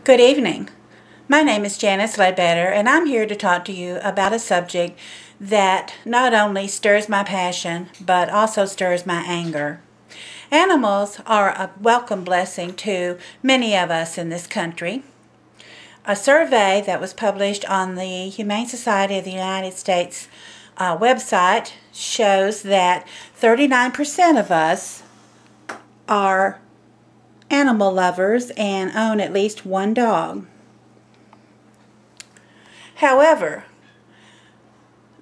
Good evening. My name is Janice Ledbetter, and I'm here to talk to you about a subject that not only stirs my passion, but also stirs my anger. Animals are a welcome blessing to many of us in this country. A survey that was published on the Humane Society of the United States website shows that 39% of us are animal lovers and own at least one dog. However,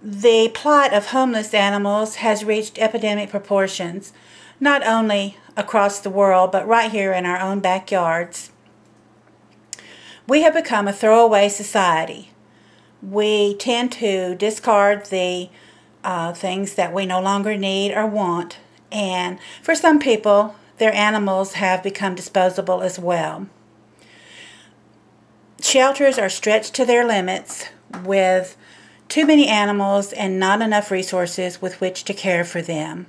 the plight of homeless animals has reached epidemic proportions, not only across the world, but right here in our own backyards. We have become a throwaway society. We tend to discard the things that we no longer need or want, and for some people, their animals have become disposable as well. Shelters are stretched to their limits with too many animals and not enough resources with which to care for them.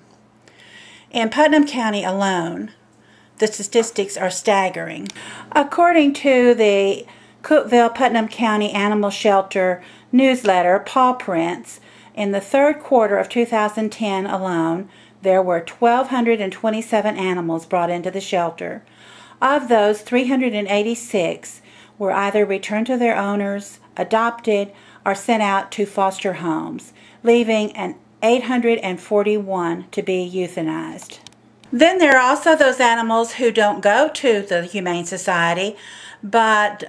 In Putnam County alone, the statistics are staggering. According to the Cookeville Putnam County Animal Shelter newsletter, Paw Prints, in the third quarter of 2010 alone, there were 1,227 animals brought into the shelter. Of those, 386 were either returned to their owners, adopted, or sent out to foster homes, leaving an 841 to be euthanized. Then there are also those animals who don't go to the Humane Society, but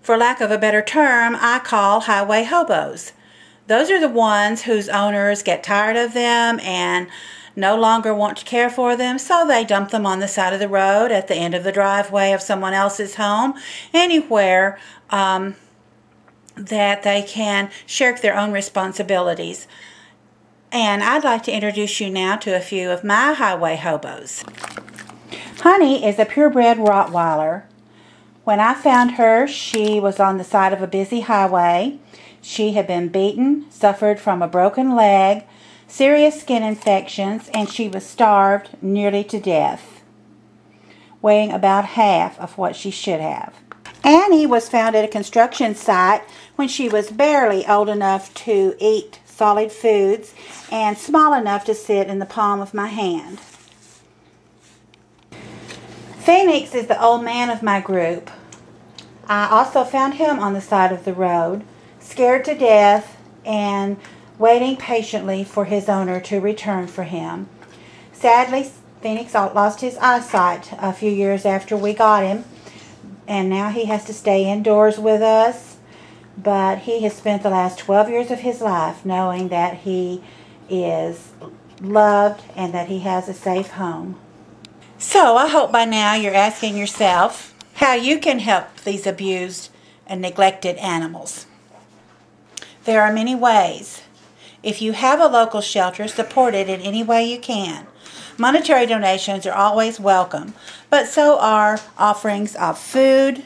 for lack of a better term, I call highway hobos. Those are the ones whose owners get tired of them and no longer want to care for them, so they dump them on the side of the road, at the end of the driveway of someone else's home, anywhere that they can shirk their own responsibilities. And I'd like to introduce you now to a few of my highway hobos. Honey is a purebred Rottweiler. When I found her, she was on the side of a busy highway. She had been beaten, suffered from a broken leg, serious skin infections, and she was starved nearly to death, weighing about half of what she should have. Annie was found at a construction site when she was barely old enough to eat solid foods and small enough to sit in the palm of my hand. Phoenix is the old man of my group. I also found him on the side of the road, scared to death and waiting patiently for his owner to return for him. Sadly, Phoenix lost his eyesight a few years after we got him, and now he has to stay indoors with us, but he has spent the last 12 years of his life knowing that he is loved and that he has a safe home. So I hope by now you're asking yourself how you can help these abused and neglected animals. There are many ways. If you have a local shelter, support it in any way you can. Monetary donations are always welcome, but so are offerings of food,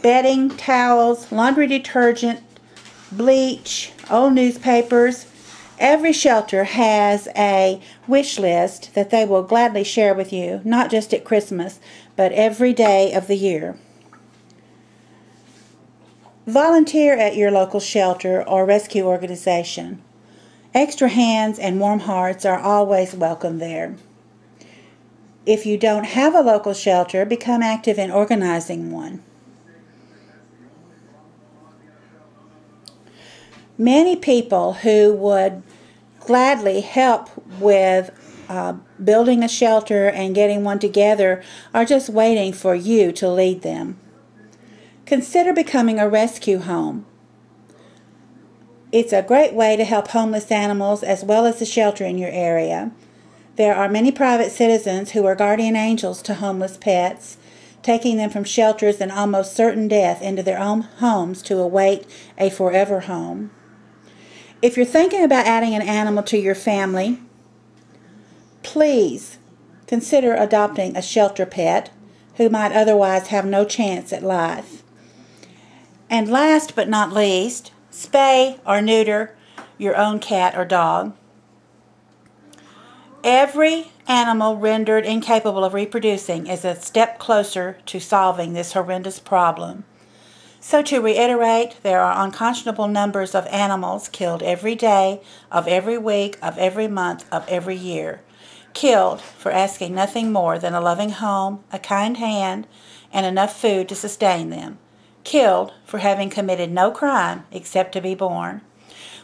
bedding, towels, laundry detergent, bleach, old newspapers. Every shelter has a wish list that they will gladly share with you, not just at Christmas, but every day of the year. Volunteer at your local shelter or rescue organization. Extra hands and warm hearts are always welcome there. If you don't have a local shelter, become active in organizing one. Many people who would gladly help with building a shelter and getting one together are just waiting for you to lead them. Consider becoming a rescue home. It's a great way to help homeless animals as well as the shelter in your area. There are many private citizens who are guardian angels to homeless pets, taking them from shelters and almost certain death into their own homes to await a forever home. If you're thinking about adding an animal to your family, please consider adopting a shelter pet who might otherwise have no chance at life. And last but not least, spay or neuter your own cat or dog. Every animal rendered incapable of reproducing is a step closer to solving this horrendous problem. So to reiterate, there are unconscionable numbers of animals killed every day, of every week, of every month, of every year. Killed for asking nothing more than a loving home, a kind hand, and enough food to sustain them. Killed for having committed no crime except to be born.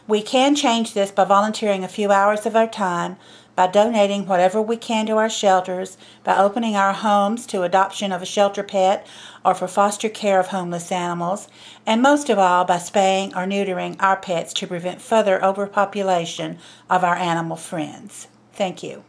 We can change this by volunteering a few hours of our time, by donating whatever we can to our shelters, by opening our homes to adoption of a shelter pet or for foster care of homeless animals, and most of all by spaying or neutering our pets to prevent further overpopulation of our animal friends. Thank you.